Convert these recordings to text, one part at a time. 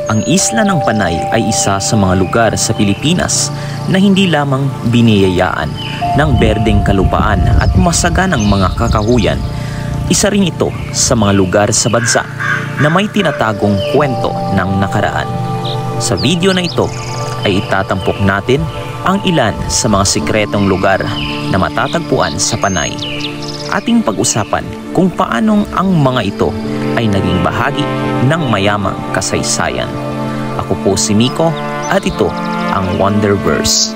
Ang isla ng Panay ay isa sa mga lugar sa Pilipinas na hindi lamang biniyayaan ng berdeng kalupaan at masaganang mga kakahuyan. Isa rin ito sa mga lugar sa bansa na may tinatagong kwento ng nakaraan. Sa video na ito ay itatampok natin ang ilan sa mga sikretong lugar na matatagpuan sa Panay. Ating pag-usapan kung paanong ang mga ito ay naging bahagi ng mayamang kasaysayan. Ako po si Miko at ito ang Wonderverse.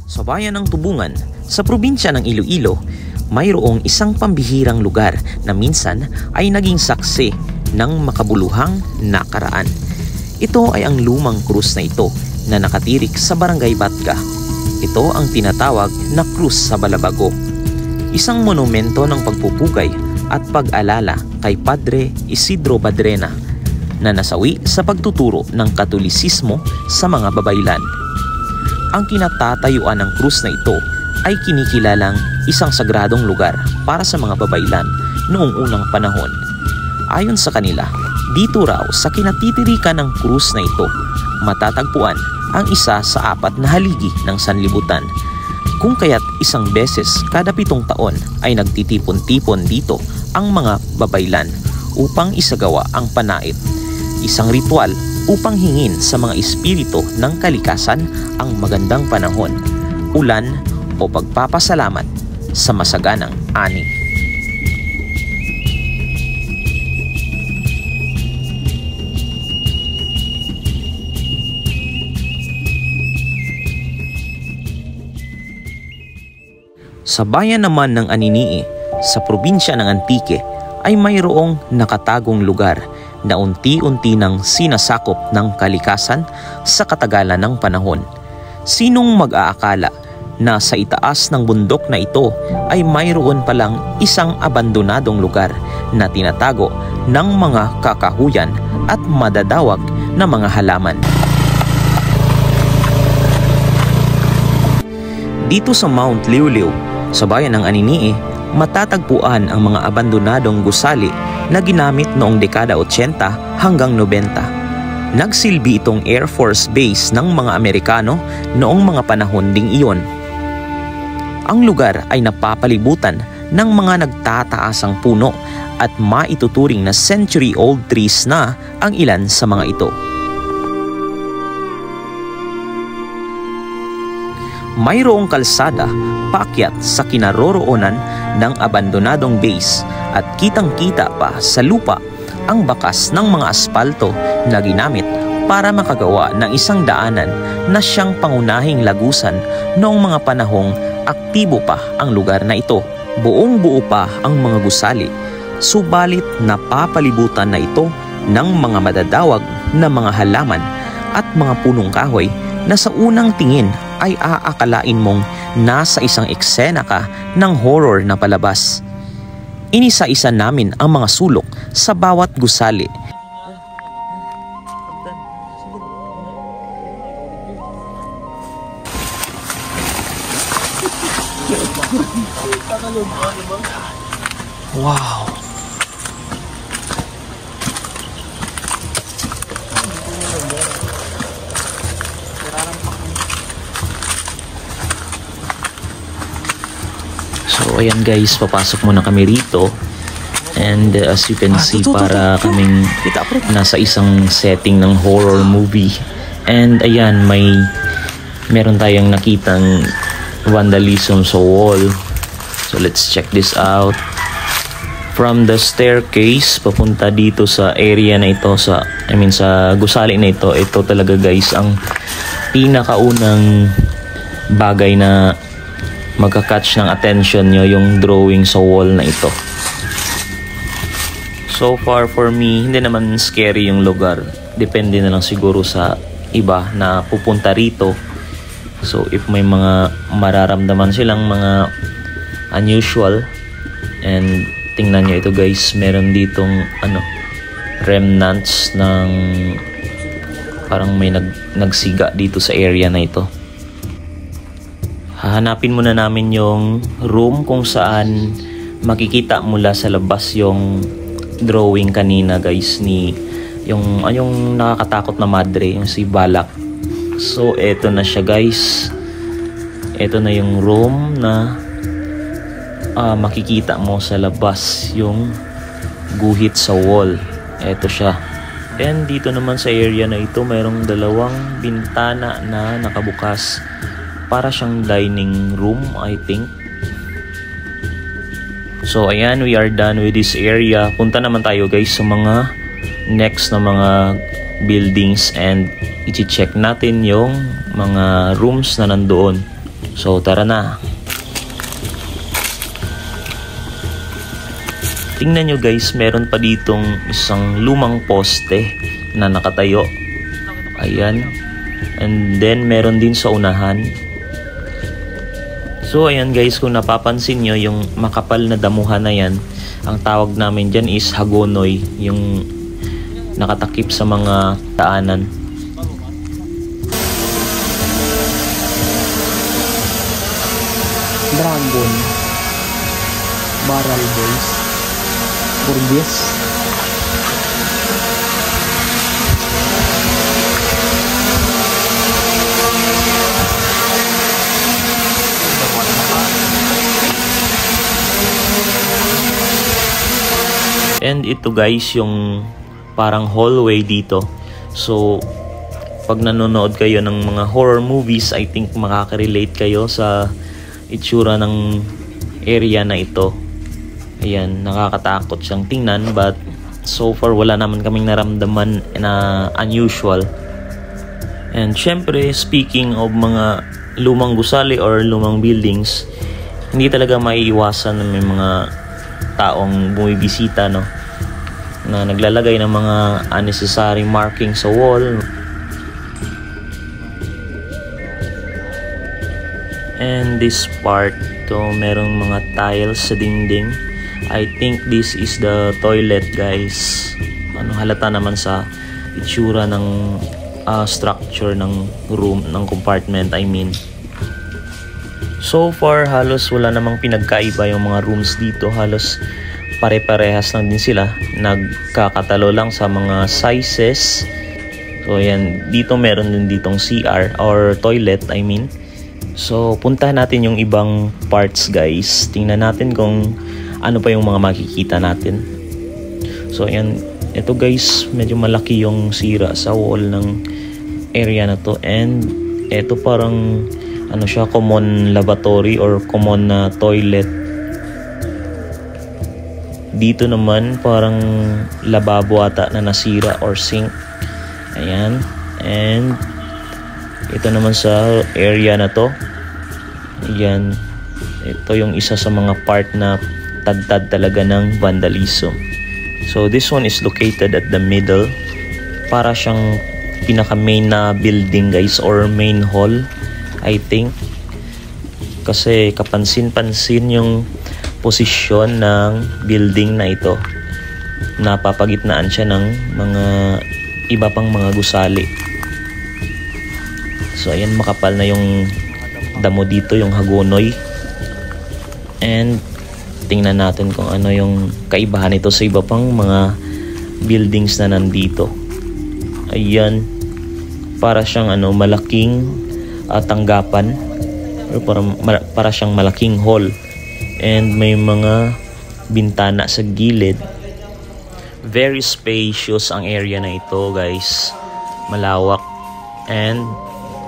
Sa bayan ng Tubungan, sa probinsya ng Iloilo, mayroong isang pambihirang lugar na minsan ay naging saksi ng makabuluhang nakaraan. Ito ay ang lumang krus na ito na nakatirik sa Barangay Batga. Ito ang tinatawag na Krus sa Balabago. Isang monumento ng pagpupugay at pag-alala kay Padre Isidro Badrena na nasawi sa pagtuturo ng Katolisismo sa mga babaylan. Ang kinatatayuan ng krus na ito ay kinikilalang isang sagradong lugar para sa mga babaylan noong unang panahon. Ayon sa kanila, dito raw sa kinatitirikan ng krus na ito matatagpuan ang isa sa 4 na haligi ng sanlibutan, kung kaya't isang beses kada 7 taon ay nagtitipon-tipon dito ang mga babaylan upang isagawa ang panait, isang ritual upang hingin sa mga espiritu ng kalikasan ang magandang panahon, ulan o pagpapasalamat sa masaganang ani. Sa bayan naman ng Aninii, sa probinsya ng Antique, ay mayroong nakatagong lugar na unti-unti nang sinasakop ng kalikasan sa katagalan ng panahon. Sinong mag-aakala na sa itaas ng bundok na ito ay mayroon palang isang abandonadong lugar na tinatago ng mga kakahuyan at madadawag na mga halaman. Dito sa Mount Liuliu, sa bayan ng Aninii, matatagpuan ang mga abandonadong gusali na ginamit noong dekada 80 hanggang 90. Nagsilbi itong Air Force Base ng mga Amerikano noong mga panahon ding iyon. Ang lugar ay napapalibutan ng mga nagtataasang puno at maituturing na century-old trees na ang ilan sa mga ito. Mayroong kalsada paakyat sa kinaroroonan ng abandonadong base at kitang-kita pa sa lupa ang bakas ng mga aspalto na ginamit para makagawa ng isang daanan na siyang pangunahing lagusan noong mga panahong aktibo pa ang lugar na ito. Buong-buo pa ang mga gusali, subalit napapalibutan na ito ng mga madadawag na mga halaman at mga punong kahoy na sa unang tingin ay aakalain mong nasa isang eksena ka ng horror na palabas. Inisa-isa namin ang mga sulok sa bawat gusali. Wow! So ayan guys, papasok muna kami rito. And as you can see, para kaming nasa isang setting ng horror movie. And ayan, meron tayong nakitang vandalism sa wall. So let's check this out. From the staircase papunta dito sa area na ito, sa gusali na ito talaga guys ang pinakaunang bagay na magka-catch ng attention nyo, yung drawing sa wall na ito. So far for me, hindi naman scary yung lugar. Depende na lang siguro sa iba na pupunta rito. So if may mga mararamdaman silang mga unusual, and tingnan nyo ito guys, meron ditong remnants ng parang may nagsiga dito sa area na ito. Hahanapin muna namin yung room kung saan makikita mula sa labas yung drawing kanina guys ni yung nakakatakot na madre, yung si Balak. So eto na siya guys. Eto na yung room na makikita mo sa labas yung guhit sa wall. Eto siya. And dito naman sa area na ito mayroong dalawang bintana na nakabukas. Para siyang dining room, I think. So ayan, we are done with this area. Punta naman tayo guys sa mga next na mga buildings and i-check natin yung mga rooms na nandoon. So tara na. Tingnan nyo guys, meron pa ditong isang lumang poste na nakatayo. Ayan. And then meron din sa unahan. So ayan guys, kung napapansin nyo yung makapal na damuhan na yan, ang tawag namin dyan is hagonoy, yung nakatakip sa mga daanan. Dragon, Barrel Boys, Burgess. And ito guys yung parang hallway dito. So pag nanonood kayo ng mga horror movies, I think makaka-relate kayo sa itsura ng area na ito. Ayan, nakakatakot siyang tingnan, but so far wala naman kaming naramdaman na unusual. And syempre, speaking of mga lumang gusali or lumang buildings, hindi talaga maiiwasan na may mga taong bumibisita, no, na naglalagay ng mga unnecessary marking sa wall. And this part to, merong mga tiles sa dingding. I think this is the toilet guys. Halata naman sa itsura ng structure ng room, ng compartment I mean. So far halos wala namang pinagkaiba yung mga rooms dito. Halos pare-parehas lang din sila. Nagkakatalo lang sa mga sizes. So yan, dito meron din ditong CR or toilet I mean. So puntahan natin yung ibang parts guys. Tingnan natin kung ano pa yung mga makikita natin. So yan, ito guys, medyo malaki yung sira sa wall ng area na to. And ito parang ano siya, common lavatory or common na toilet. Dito naman parang lababo ata na nasira or sink. Ayan. And ito naman sa area na to. Ayan. Ito yung isa sa mga part na tagtad talaga ng vandalism. So this one is located at the middle. Para siyang pinaka main na building guys, or main hall I think. Kasi kapansin-pansin yung posisyon ng building na ito. Napapagitnaan siya ng mga iba pang mga gusali. So ayan, makapal na yung damo dito, yung hagonoy. And tingnan natin kung ano yung kaibahan nito sa iba pang mga buildings na nandito. Ayan, para siyang malaking tanggapan, or para siyang malaking hall. And may mga bintana sa gilid. Very spacious ang area na ito guys. Malawak. And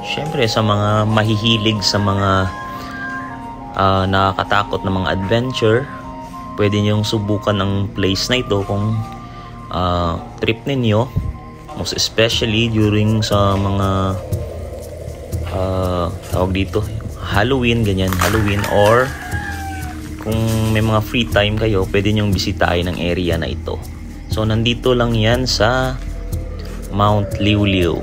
syempre sa mga mahihilig sa mga nakakatakot na mga adventure, pwede niyong subukan ang place na ito kung trip ninyo, most especially during sa mga tawag dito Halloween, ganyan, Halloween, or kung may mga free time kayo, pwede nyong bisitahin ang area na ito. So nandito lang yan sa Mount Liuliu.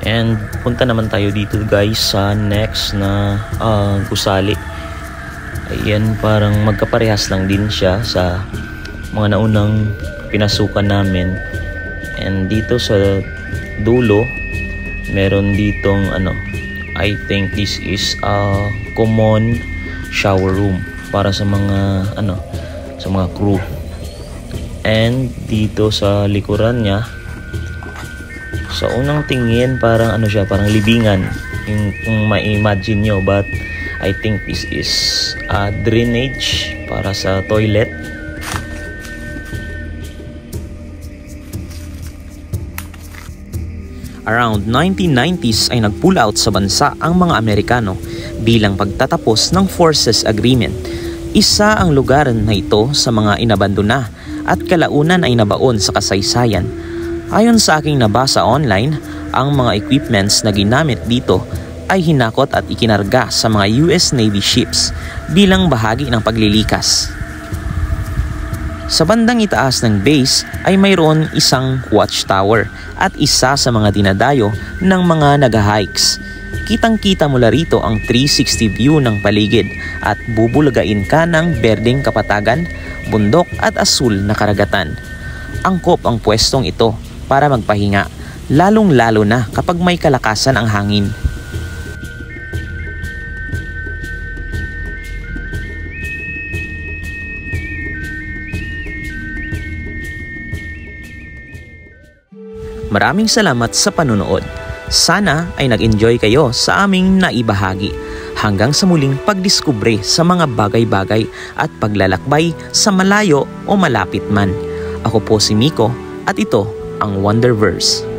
And punta naman tayo dito guys sa next na gusali. Ayan, parang magkaparehas lang din siya sa mga naunang pinasukan namin. And dito sa dulo, meron ditong I think this is a common shower room para sa mga sa mga crew. And dito sa likuran niya, sa unang tingin parang siya, parang libingan kung ma-imagine nyo, but I think this is a drainage para sa toilet. Around 1990s ay nag-pull out sa bansa ang mga Amerikano bilang pagtatapos ng Forces Agreement. Isa ang lugar na ito sa mga inabandona at kalaunan ay nabaon sa kasaysayan. Ayon sa aking nabasa online, ang mga equipments na ginamit dito ay hinakot at ikinarga sa mga US Navy ships bilang bahagi ng paglilikas. Sa bandang itaas ng base ay mayroon isang watchtower at isa sa mga dinadayo ng mga nag-hikes. Kitang-kita mula rito ang 360 view ng paligid at bubulagain ka ng berdeng kapatagan, bundok at asul na karagatan. Angkop ang pwestong ito para magpahinga, lalong-lalo na kapag may kalakasan ang hangin. Maraming salamat sa panunood. Sana ay nag-enjoy kayo sa aming naibahagi. Hanggang sa muling pagdiskubre sa mga bagay-bagay at paglalakbay sa malayo o malapit man. Ako po si Miko at ito ang Wonderverse.